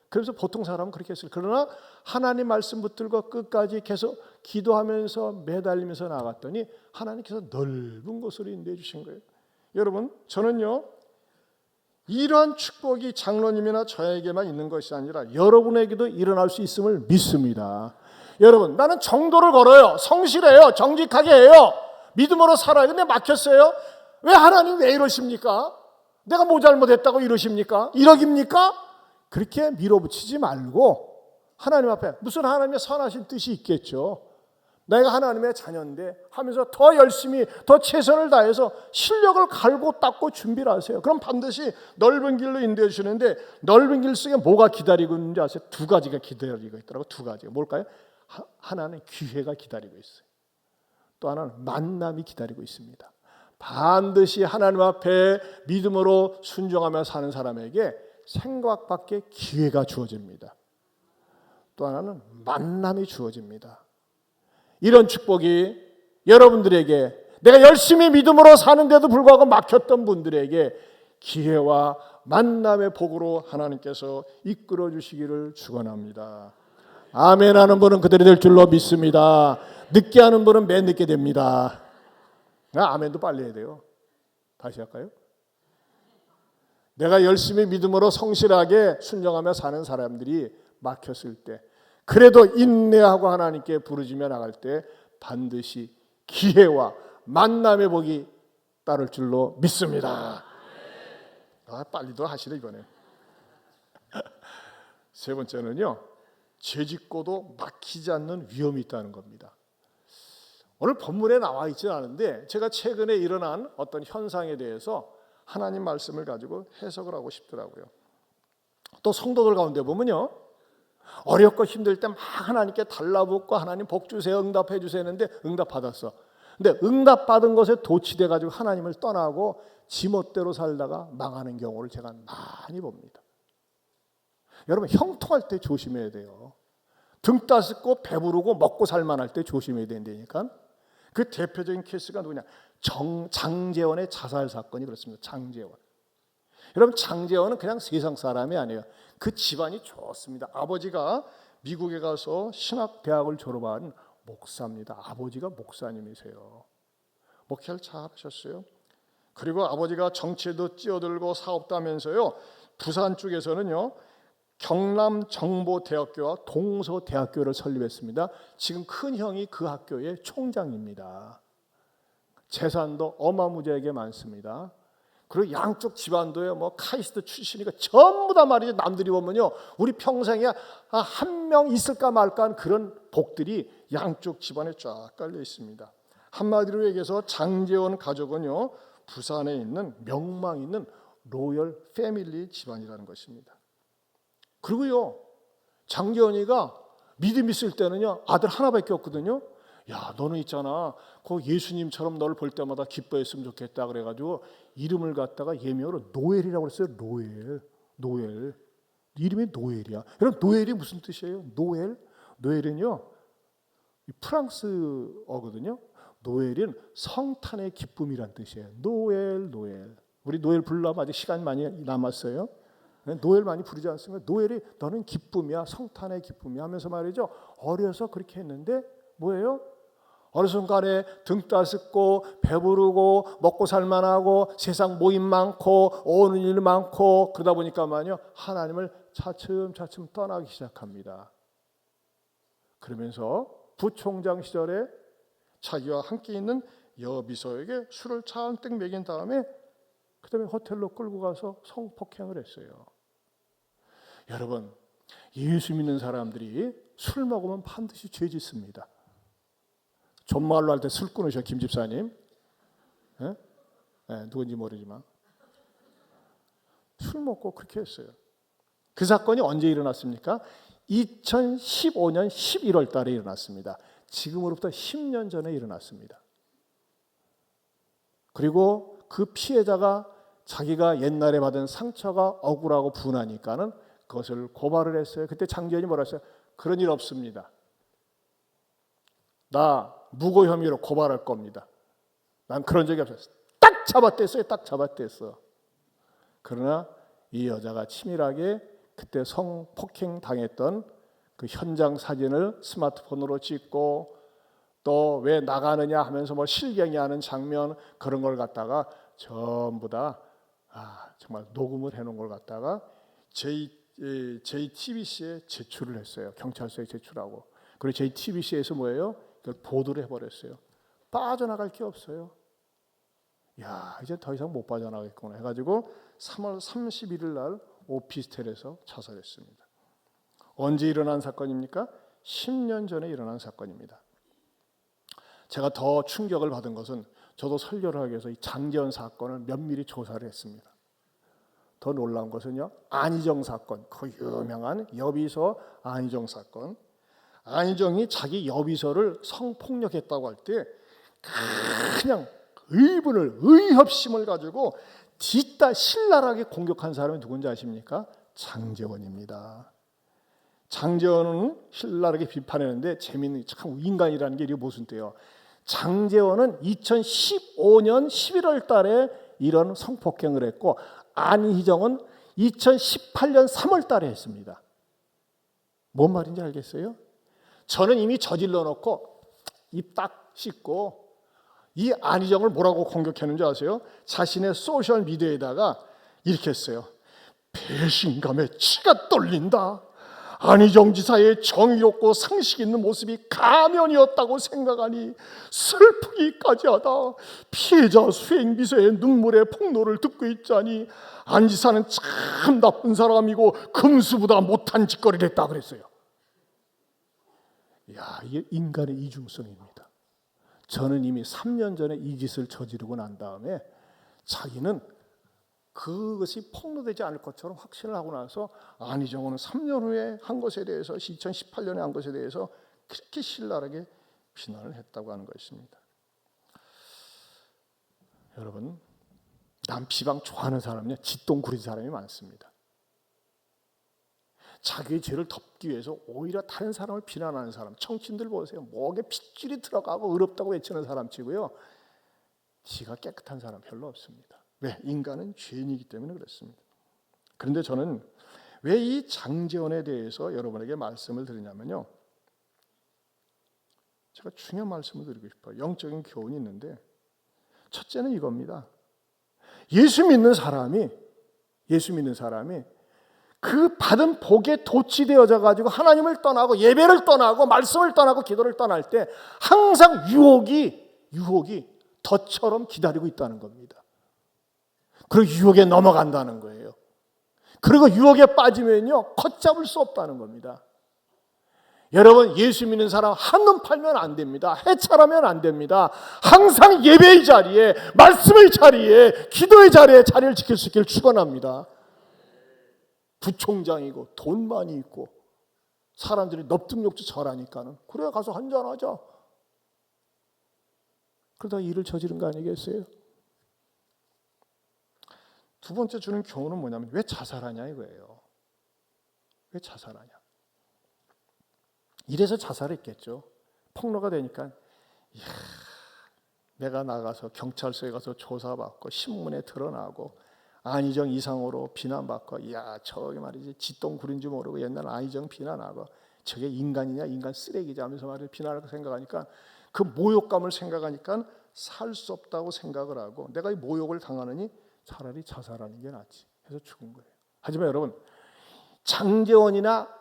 [SPEAKER 1] 그래서 보통 사람은 그렇게 했어요. 그러나 하나님 말씀 붙들고 끝까지 계속 기도하면서 매달리면서 나갔더니 하나님께서 넓은 곳으로 인도해 주신 거예요. 여러분 저는요 이러한 축복이 장로님이나 저에게만 있는 것이 아니라 여러분에게도 일어날 수 있음을 믿습니다. 여러분 나는 정도를 걸어요. 성실해요. 정직하게 해요. 믿음으로 살아요. 근데 막혔어요. 왜 하나님 왜 이러십니까? 내가 뭐 잘못했다고 이러십니까? 이러깁니까? 그렇게 밀어붙이지 말고 하나님 앞에 무슨 하나님의 선하신 뜻이 있겠죠. 내가 하나님의 자녀인데 하면서 더 열심히 더 최선을 다해서 실력을 갈고 닦고 준비를 하세요. 그럼 반드시 넓은 길로 인도해 주시는데 넓은 길 속에 뭐가 기다리고 있는지 아세요? 두 가지가 기다리고 있더라고요. 두 가지가 뭘까요? 하나는 기회가 기다리고 있어요. 또 하나는 만남이 기다리고 있습니다. 반드시 하나님 앞에 믿음으로 순종하며 사는 사람에게 생각 밖의 기회가 주어집니다. 또 하나는 만남이 주어집니다. 이런 축복이 여러분들에게 내가 열심히 믿음으로 사는데도 불구하고 막혔던 분들에게 기회와 만남의 복으로 하나님께서 이끌어 주시기를 축원합니다. 아멘 하는 분은 그들이 될 줄로 믿습니다. 늦게 하는 분은 맨 늦게 됩니다. 아멘도 빨리 해야 돼요. 다시 할까요? 내가 열심히 믿음으로 성실하게 순종하며 사는 사람들이 막혔을 때 그래도 인내하고 하나님께 부르짖며 나갈 때 반드시 기회와 만남의 복이 따를 줄로 믿습니다. 빨리도 하시네 이번에. 세 번째는요. 죄짓고도 막히지 않는 위험이 있다는 겁니다. 오늘 본문에 나와 있지는 않은데 제가 최근에 일어난 어떤 현상에 대해서 하나님 말씀을 가지고 해석을 하고 싶더라고요. 또 성도들 가운데 보면요. 어렵고 힘들 때 막 하나님께 달라붙고 하나님 복 주세요 응답해 주세요 했는데 응답받았어. 근데 응답받은 것에 도취돼 가지고 하나님을 떠나고 지멋대로 살다가 망하는 경우를 제가 많이 봅니다. 여러분 형통할 때 조심해야 돼요. 등 따숩고 배부르고 먹고 살만할 때 조심해야 된다니까. 그 대표적인 케이스가 누구냐? 장제원의 자살 사건이 그렇습니다. 장제원. 여러분 장제원은 그냥 세상 사람이 아니에요. 그 집안이 좋습니다. 아버지가 미국에 가서 신학대학을 졸업한 목사입니다. 아버지가 목사님이세요. 목회를 잘하셨어요. 그리고 아버지가 정치에도 뛰어들고 사업도 하면서요. 부산 쪽에서는요. 경남정보대학교와 동서대학교를 설립했습니다. 지금 큰 형이 그 학교의 총장입니다. 재산도 어마무지하게 많습니다. 그리고 양쪽 집안도요, 뭐 카이스트 출신이니까 전부 다 말이죠. 남들이 보면요, 우리 평생에 한 명 있을까 말까 한 그런 복들이 양쪽 집안에 쫙 깔려 있습니다. 한마디로 얘기해서 장제원 가족은요, 부산에 있는 명망 있는 로열 패밀리 집안이라는 것입니다. 그리고요, 장제원이가 믿음 있을 때는요, 아들 하나밖에 없거든요. 야, 너는 있잖아, 그 예수님처럼 너를 볼 때마다 기뻐했으면 좋겠다 그래가지고 이름을 갖다가 예명으로 노엘이라고 그랬어요. 노엘. 이름이 노엘이야. 여러분, 노엘이 무슨 뜻이에요? 노엘은요, 프랑스어거든요. 노엘은 성탄의 기쁨이란 뜻이에요. 노엘. 우리 노엘 부르려면 아직 시간 많이 남았어요. 노엘 많이 부르지 않습니까? 노엘이 너는 기쁨이야, 성탄의 기쁨이야 하면서 말이죠. 어려서 그렇게 했는데 뭐예요? 어느 순간에 등 따숩고 배부르고 먹고 살만하고 세상 모임 많고 오는 일 많고 그러다 보니까만요, 하나님을 차츰차츰 떠나기 시작합니다. 그러면서 부총장 시절에 자기와 함께 있는 여비서에게 술을 잔뜩 먹인 다음에 그 다음에 호텔로 끌고 가서 성폭행을 했어요. 여러분, 예수 믿는 사람들이 술 먹으면 반드시 죄 짓습니다. 존말로 할 때 술 끊으셔, 김 집사님. 누군지 모르지만 술 먹고 그렇게 했어요. 그 사건이 언제 일어났습니까? 2015년 11월 달에 일어났습니다. 지금으로부터 10년 전에 일어났습니다. 그리고 그 피해자가 자기가 옛날에 받은 상처가 억울하고 분하니까는 그것을 고발을 했어요. 그때 장제원이 뭐라 했어요? 그런 일 없습니다. 나 무고 혐의로 고발할 겁니다. 난 그런 적이 없었어요. 딱 잡아댔어. 그러나 이 여자가 치밀하게 그때 성폭행 당했던 그 현장 사진을 스마트폰으로 찍고 또 왜 나가느냐 하면서 뭐 실갱이하는 장면 그런 걸 갖다가 전부 다 정말 녹음을 해놓은 걸 갖다가 JTBC에 제출을 했어요. 경찰서에 제출하고. 그리고 JTBC에서 뭐예요? 그걸 보도를 해버렸어요. 빠져나갈 게 없어요. 야, 이제 더 이상 못 빠져나가겠구나 해가지고 3월 31일 날 오피스텔에서 자살했습니다. 언제 일어난 사건입니까? 10년 전에 일어난 사건입니다. 제가 더 충격을 받은 것은 저도 설교를 하기 위해서 이 장제원 사건을 면밀히 조사를 했습니다. 더 놀라운 것은요, 안희정 사건, 그 유명한 여비서 안희정 사건. 안희정이 자기 여비서를 성폭력했다고 할 때 그냥 의협심을 가지고 뒤따 신랄하게 공격한 사람이 누군지 아십니까? 장제원입니다. 장제원은 신랄하게 비판했는데 재미있는 참 인간이라는 게 이게 무슨 때요? 장제원은 2015년 11월 달에 이런 성폭행을 했고 안희정은 2018년 3월 달에 했습니다. 뭔 말인지 알겠어요? 저는 이미 저질러 놓고 입 딱 씻고 이 안희정을 뭐라고 공격했는지 아세요? 자신의 소셜 미디어에다가 이렇게 했어요. 배신감에 치가 떨린다. 안희정 지사의 정의롭고 상식 있는 모습이 가면이었다고 생각하니 슬프기까지 하다. 피해자 수행비서의 눈물의 폭로를 듣고 있자니 안 지사는 참 나쁜 사람이고 금수보다 못한 짓거리를 했다 그랬어요. 야, 이게 인간의 이중성입니다. 저는 이미 3년 전에 이 짓을 저지르고 난 다음에 자기는 그것이 폭로되지 않을 것처럼 확신을 하고 나서 안희정은 3년 후에 한 것에 대해서 2018년에 한 것에 대해서 그렇게 신랄하게 비난을 했다고 하는 것입니다. 여러분, 남 비방 좋아하는 사람은요, 짓동 구린 사람이 많습니다. 자기의 죄를 덮기 위해서 오히려 다른 사람을 비난하는 사람, 청춘들 보세요. 목에 핏줄이 들어가고 의롭다고 외치는 사람 치고요, 지가 깨끗한 사람 별로 없습니다. 왜? 인간은 죄인이기 때문에 그렇습니다. 그런데 저는 왜 이 장제원에 대해서 여러분에게 말씀을 드리냐면요, 제가 중요한 말씀을 드리고 싶어요. 영적인 교훈이 있는데 첫째는 이겁니다. 예수 믿는 사람이 그 받은 복에 도취되어져 가지고 하나님을 떠나고 예배를 떠나고 말씀을 떠나고 기도를 떠날 때 항상 유혹이 덫처럼 기다리고 있다는 겁니다. 그리고 유혹에 넘어간다는 거예요. 그리고 유혹에 빠지면요 걷잡을 수 없다는 겁니다. 여러분, 예수 믿는 사람 한눈 팔면 안 됩니다. 해찰하면 안 됩니다. 항상 예배의 자리에, 말씀의 자리에, 기도의 자리에 자리를 지킬 수 있기를 축원합니다. 부총장이고 돈 많이 있고 사람들이 넙죽넙죽 절하니까는 그래 가서 한잔하자. 그러다가 일을 저지른 거 아니겠어요? 두 번째 주는 교훈은 뭐냐면 왜 자살하냐 이거예요. 왜 자살하냐? 이래서 자살했겠죠. 폭로가 되니까 이야, 내가 나가서 경찰서에 가서 조사받고 신문에 드러나고 안희정 이상으로 비난받고 이야 저게 말이지 쥐똥구리인지 모르고 옛날 안희정 비난하고 저게 인간이냐 인간 쓰레기자 하면서 말이지 비난할 거 생각하니까 그 모욕감을 생각하니까 살 수 없다고 생각을 하고 내가 이 모욕을 당하느니 차라리 자살하는 게 낫지 해서 죽은 거예요. 하지만 여러분 장제원이나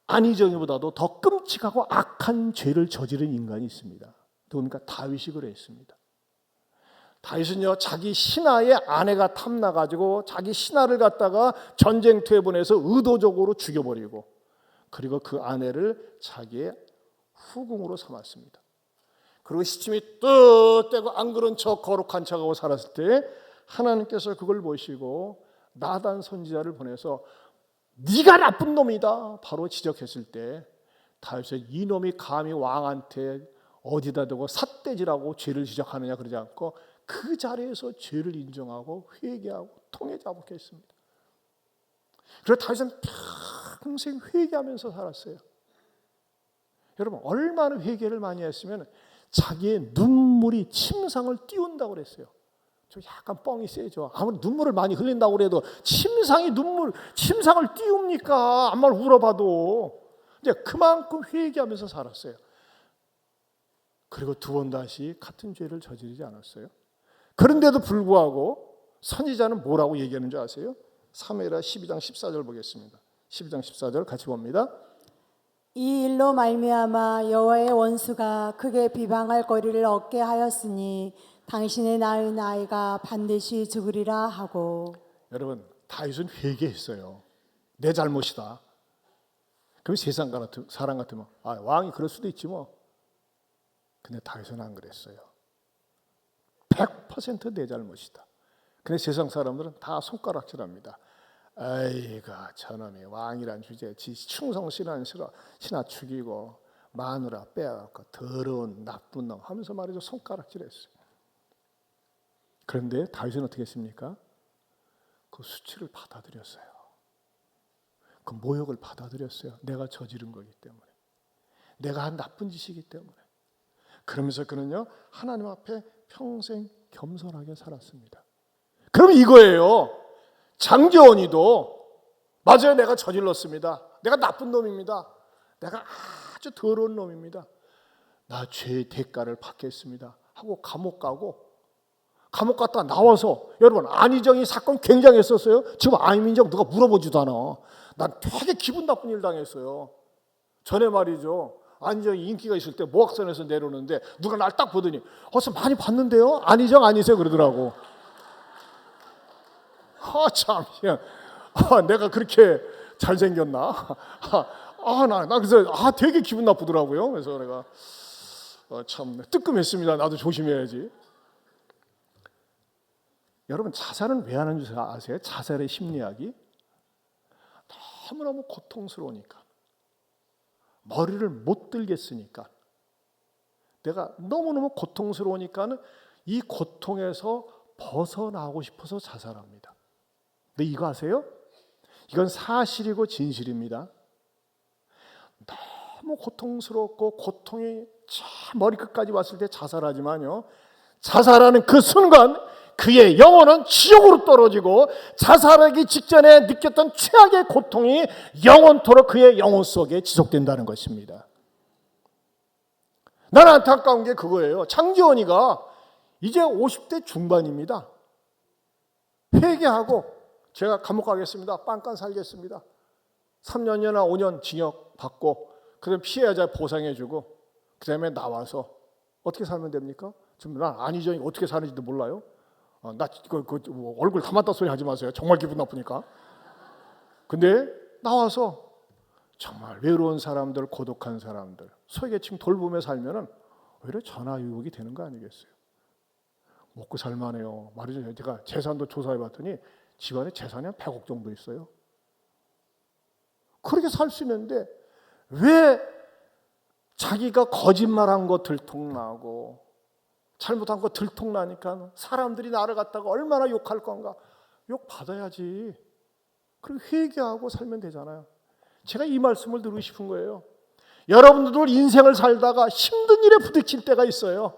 [SPEAKER 1] 안희정이보다도 더 끔찍하고 악한 죄를 저지른 인간이 있습니다. 누굽니까? 다윗이 그랬습니다. 다윗은요 자기 신하의 아내가 탐나가지고 자기 신하를 갖다가 전쟁터에 보내서 의도적으로 죽여버리고 그리고 그 아내를 자기의 후궁으로 삼았습니다. 그리고 시침이 뜨떼고 안 그런 척 거룩한 척하고 살았을 때 하나님께서 그걸 보시고 나단 선지자를 보내서 네가 나쁜 놈이다 바로 지적했을 때 다윗은 이놈이 감히 왕한테 어디다 대고 삿대질하고 죄를 지적하느냐 그러지 않고 그 자리에서 죄를 인정하고 회개하고 통해 자복했습니다. 그래서 다윗은 평생 회개하면서 살았어요. 여러분 얼마나 회개를 많이 했으면 자기의 눈물이 침상을 띄운다고 그랬어요. 저 약간 뻥이 세죠. 아무리 눈물을 많이 흘린다고 그래도 침상을 띄웁니까? 아무리 울어봐도. 이제 그만큼 회개하면서 살았어요. 그리고 두 번 다시 같은 죄를 저지르지 않았어요. 그런데도 불구하고 선지자는 뭐라고 얘기하는 줄 아세요? 사무엘하 12장 14절 보겠습니다. 12장 14절 같이 봅니다.
[SPEAKER 2] 이 일로 말미암아 여호와의 원수가 크게 비방할 거리를 얻게 하였으니 당신의 낳은 아이가 반드시 죽으리라 하고.
[SPEAKER 1] 여러분 다윗은 회개했어요. 내 잘못이다. 그럼 세상 사람 같으면 왕이 그럴 수도 있지 뭐. 근데 다윗은 안 그랬어요. 100% 내 잘못이다. 근데 세상 사람들은 다 손가락질합니다. 아이고 저놈이 왕이란 주제에 충성신한 신하 죽이고 마누라 빼앗고 더러운 나쁜 놈 하면서 말이죠 손가락질했어요. 그런데 다윗은 어떻게 했습니까? 그 수치를 받아들였어요. 그 모욕을 받아들였어요. 내가 저지른 거기 때문에, 내가 한 나쁜 짓이기 때문에. 그러면서 그는요 하나님 앞에 평생 겸손하게 살았습니다. 그럼 이거예요. 장제원이도 맞아요. 내가 저질렀습니다. 내가 나쁜 놈입니다. 내가 아주 더러운 놈입니다. 나 죄의 대가를 받겠습니다 하고 감옥 갔다가 나와서 여러분 안희정이 사건 굉장했었어요. 지금 안희정 누가 물어보지도 않아. 난 되게 기분 나쁜 일 당했어요. 전에 말이죠. 안희정이 인기가 있을 때 모악산에서 내려오는데 누가 날 딱 보더니 어서 많이 봤는데요. 안희정 아니세요? 그러더라고. 참, 내가 그렇게 잘생겼나? 나 그래서 되게 기분 나쁘더라고요. 그래서 내가 참 뜨끔했습니다. 나도 조심해야지. 여러분 자살은 왜 하는 줄 아세요? 자살의 심리학이 너무너무 고통스러우니까, 머리를 못 들겠으니까, 내가 너무너무 고통스러우니까 이 고통에서 벗어나고 싶어서 자살합니다. 근데 이거 아세요? 이건 사실이고 진실입니다. 너무 고통스럽고 고통이 머리끝까지 왔을 때 자살하지만요, 자살하는 그 순간 그의 영혼은 지옥으로 떨어지고 자살하기 직전에 느꼈던 최악의 고통이 영원토록 그의 영혼 속에 지속된다는 것입니다. 나는 안타까운 게 그거예요. 장제원이가 이제 50대 중반입니다. 회개하고 제가 감옥 가겠습니다. 빤깐 살겠습니다. 3년이나 5년 징역 받고 그다음에 피해자 보상해주고 그다음에 나와서 어떻게 살면 됩니까? 지금 난 안희정이 어떻게 사는지도 몰라요. 얼굴 담았다 소리 하지 마세요. 정말 기분 나쁘니까. 근데 나와서 정말 외로운 사람들, 고독한 사람들, 소외계층 돌보며 살면은 오히려 전화 유혹이 되는 거 아니겠어요? 먹고 살만해요. 말이죠. 제가 재산도 조사해봤더니 집안에 재산이 한 100억 정도 있어요. 그렇게 살 수 있는데 왜 자기가 거짓말한 거 들통나고 잘못한 거 들통나니까 사람들이 나를 갖다가 얼마나 욕할 건가? 욕 받아야지. 그리고 회개하고 살면 되잖아요. 제가 이 말씀을 드리고 싶은 거예요. 여러분들도 인생을 살다가 힘든 일에 부딪힐 때가 있어요.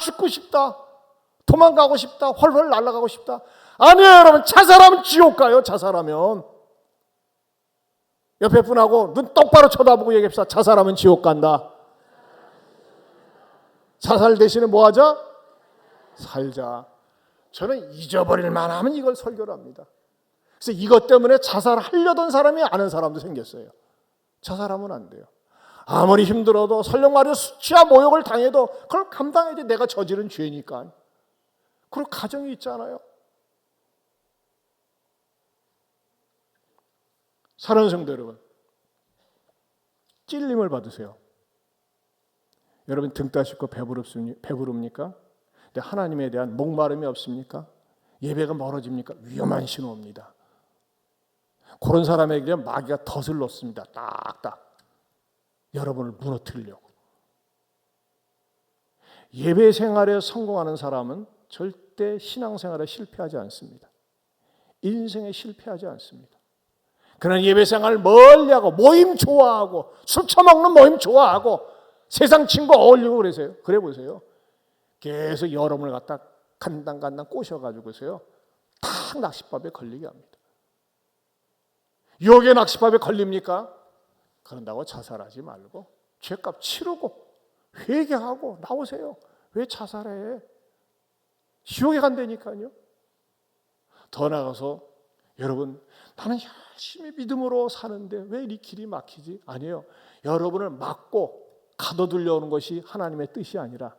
[SPEAKER 1] 죽고 싶다. 도망가고 싶다. 훨훨 날아가고 싶다. 아니에요, 여러분. 자살하면 지옥 가요. 자살하면. 옆에 분하고 눈 똑바로 쳐다보고 얘기합시다. 자살하면 지옥 간다. 자살 대신에 뭐 하자? 살자. 저는 잊어버릴 만하면 이걸 설교를 합니다. 그래서 이것 때문에 자살하려던 사람이 아는 사람도 생겼어요. 자살하면 안 돼요. 아무리 힘들어도 설령 말이야 수치와 모욕을 당해도 그걸 감당해야지. 내가 저지른 죄니까. 그리고 가정이 있잖아요. 사랑하는 성도 여러분, 찔림을 받으세요. 여러분 등 따시고 배부릅니까? 근데 하나님에 대한 목마름이 없습니까? 예배가 멀어집니까? 위험한 신호입니다. 그런 사람에게 마귀가 덫을 놓습니다. 딱딱 여러분을 무너뜨리려고. 예배 생활에 성공하는 사람은 절대 신앙생활에 실패하지 않습니다. 인생에 실패하지 않습니다. 그러나 예배 생활을 멀리하고 모임 좋아하고 술 처먹는 모임 좋아하고 세상 친구 어울리고 그래 보세요. 계속 여러분을 갖다 간당간당 꼬셔가지고서요 탁 낚싯밥에 걸리게 합니다. 유혹의 낚싯밥에 걸립니까? 그런다고 자살하지 말고 죄값 치르고 회개하고 나오세요. 왜 자살해? 지옥에 간다니까요. 더 나아가서 여러분 나는 열심히 믿음으로 사는데 왜 이 길이 막히지? 아니에요. 여러분을 막고 가둬두려 오는 것이 하나님의 뜻이 아니라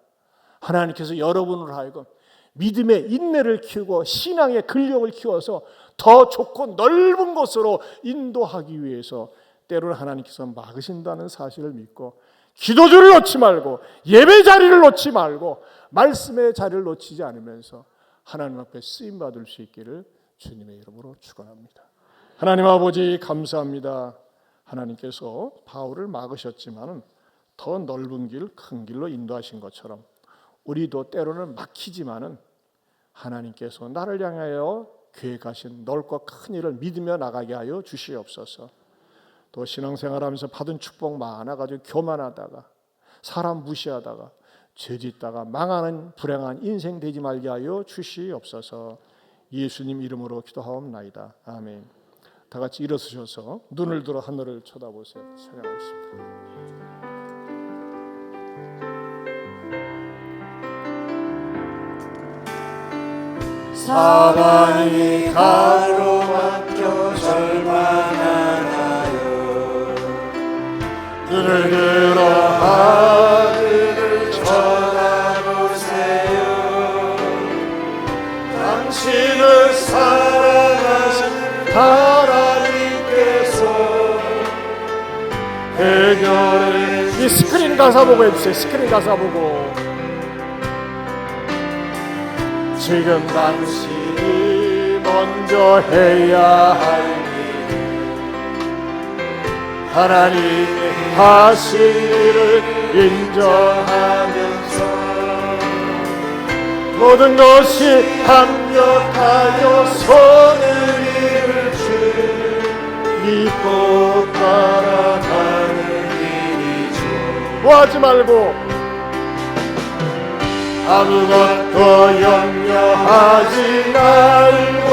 [SPEAKER 1] 하나님께서 여러분을 하여금 믿음의 인내를 키우고 신앙의 근력을 키워서 더 좋고 넓은 곳으로 인도하기 위해서 때로는 하나님께서 막으신다는 사실을 믿고 기도주를 놓지 말고 예배 자리를 놓지 말고 말씀의 자리를 놓치지 않으면서 하나님 앞에 쓰임받을 수 있기를 주님의 이름으로 축원합니다. 하나님 아버지 감사합니다. 하나님께서 바울을 막으셨지만은 더 넓은 길, 큰 길로 인도하신 것처럼 우리도 때로는 막히지만은 하나님께서 나를 향하여 계획하신 넓고 큰 일을 믿으며 나가게 하여 주시옵소서. 또 신앙생활하면서 받은 축복 많아가지고 교만하다가 사람 무시하다가 죄짓다가 망하는 불행한 인생 되지 말게 하여 주시옵소서. 예수님 이름으로 기도하옵나이다. 아멘. 다 같이 일어서셔서 눈을 들어 하늘을 쳐다보세요. 찬양하겠습니다.
[SPEAKER 3] 사방이 가로막혀 절망하나요. 눈을 들어 하늘을 쳐다보세요. 당신을 사랑하신 하나님께서 해결해.
[SPEAKER 1] 이 스크린 가사 보고 해주세요. 스크린 가사 보고.
[SPEAKER 3] 지금 당신이 먼저 해야 할 일, 하나님이 하신 일을 인정하면서 모든 것이 합력하여 선을 이룰 줄 믿고 따라가는 일이죠.
[SPEAKER 1] 뭐하지 말고
[SPEAKER 3] 아무것도 염려하지 말고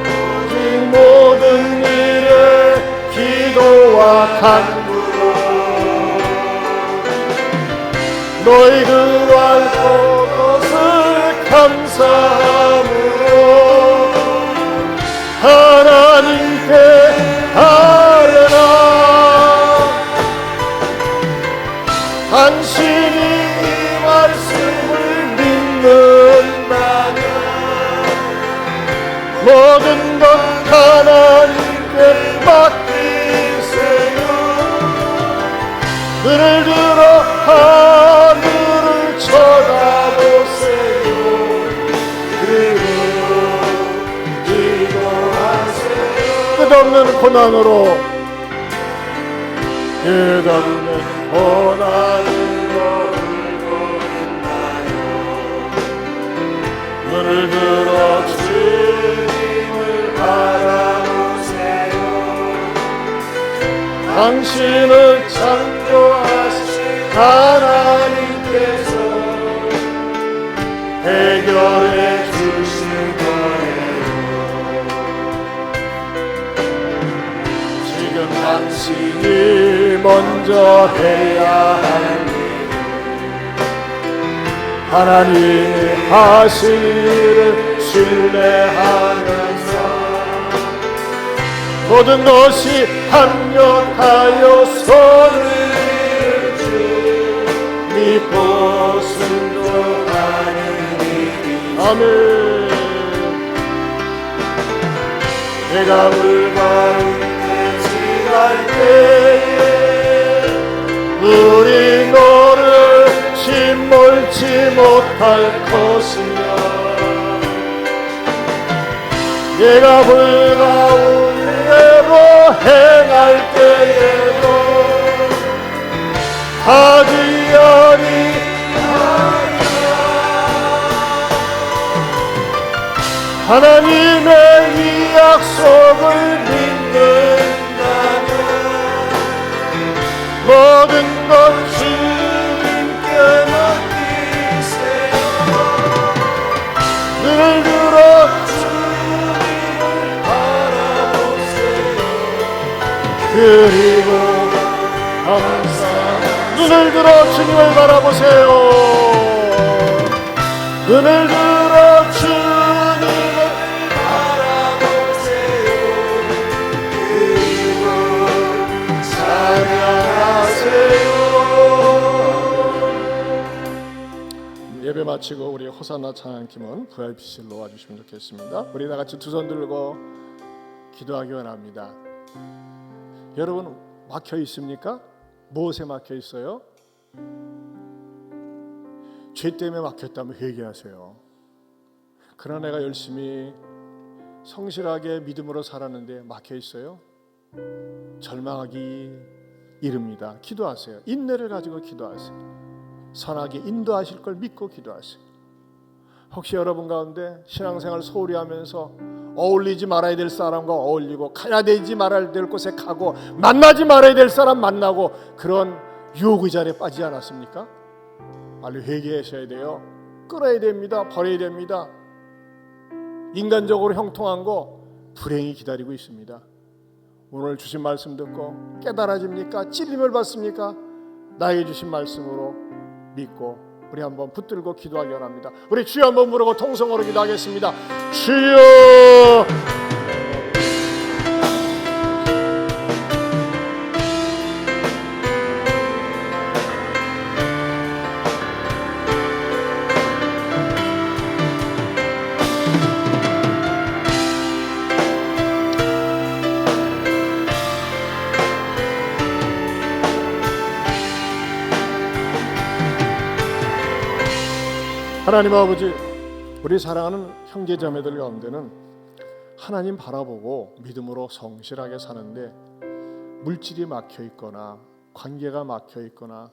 [SPEAKER 3] 오직 모든 일에 기도와 간구로 너희 구할 것을 감사함으로 하나님께 아뢰라. 당신이 말씀을 믿는 나 모든 것 하나님께 맡기세요. 눈을 들어 하늘을 쳐다보세요. 그리고 기도하세요. 끝없는 고난으로 끝없는 고난으로 울고 있나요. 눈을 들어 주님을 바라보세요. 당신을 창조하신 하나님께서 해결해 주실 거예요. 지금 당신이 먼저 해야 할 하나님이 하신 일을 신뢰하면서 모든 것이 합력하여 손을 주 믿고 순종하는 일이 아멘. 내가 물 가운데 지날 때에 우리 너를 침몰치 못할 것이며 내가 불 가운데로 행할 때에도 하지연히 하나님의 이 약속을 믿는다면 모든 것 주님께 맡기세요. 눈을 들어 주님을 바라보세요. 그리고 항상 눈을 들어 주님을 바라보세요. 눈을 들어 주님을 바라보세요. 그리고 찬양하세요. 예배 마치고 우리 호산나 찬양팀은 VIP실로 와주시면 좋겠습니다. 우리 다같이 두 손 들고 기도하기 원합니다. 여러분 막혀 있습니까? 무엇에 막혀 있어요? 죄 때문에 막혔다면 회개하세요. 그러나 내가 열심히 성실하게 믿음으로 살았는데 막혀 있어요. 절망하기 이릅니다. 기도하세요. 인내를 가지고 기도하세요. 선하게 인도하실 걸 믿고 기도하세요. 혹시 여러분 가운데 신앙생활 소홀히 하면서 어울리지 말아야 될 사람과 어울리고 가야 되지 말아야 될 곳에 가고 만나지 말아야 될 사람 만나고 그런 유혹의 자리에 빠지지 않았습니까? 빨리 회개하셔야 돼요. 끊어야 됩니다. 버려야 됩니다. 인간적으로 형통한 거 불행히 기다리고 있습니다. 오늘 주신 말씀 듣고 깨달아집니까? 찔림을 받습니까? 나에게 주신 말씀으로 믿고 우리 한번 붙들고 기도하기 원합니다. 우리 주여 한번 부르고 통성으로 기도하겠습니다. 주여 하나님 아버지, 우리 사랑하는 형제자매들 가운데는 하나님 바라보고 믿음으로 성실하게 사는데 물질이 막혀 있거나 관계가 막혀 있거나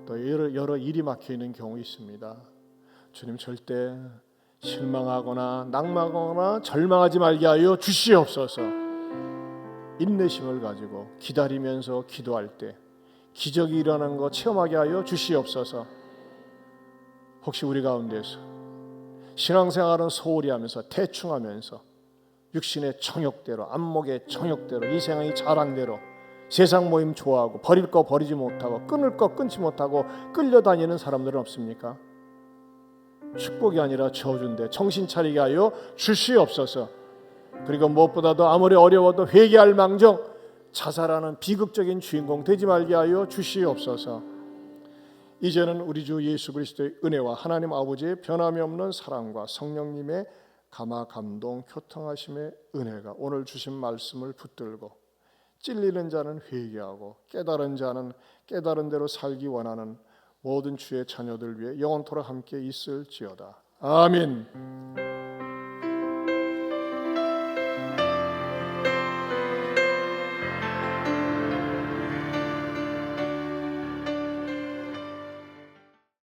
[SPEAKER 3] 또 여러 일이 막혀 있는 경우 있습니다. 주님, 절대 실망하거나 낙망하거나 절망하지 말게 하여 주시옵소서. 인내심을 가지고 기다리면서 기도할 때 기적이 일어나는 거 체험하게 하여 주시옵소서. 혹시 우리 가운데서 신앙생활은 소홀히 하면서 대충 하면서 육신의 정욕대로 안목의 정욕대로 이 세상의 자랑대로 세상 모임 좋아하고 버릴 거 버리지 못하고 끊을 거 끊지 못하고 끌려다니는 사람들은 없습니까? 축복이 아니라 저주인데 정신 차리게 하여 주시옵소서. 그리고 무엇보다도 아무리 어려워도 회개할 망정 자살하는 비극적인 주인공 되지 말게 하여 주시옵소서. 이제는 우리 주 예수 그리스도의 은혜와 하나님 아버지의 변함이 없는 사랑과 성령님의 감화 감동 교통하심의 은혜가 오늘 주신 말씀을 붙들고 찔리는 자는 회개하고 깨달은 자는 깨달은 대로 살기 원하는 모든 주의 자녀들 위해 영원토록 함께 있을지어다. 아멘.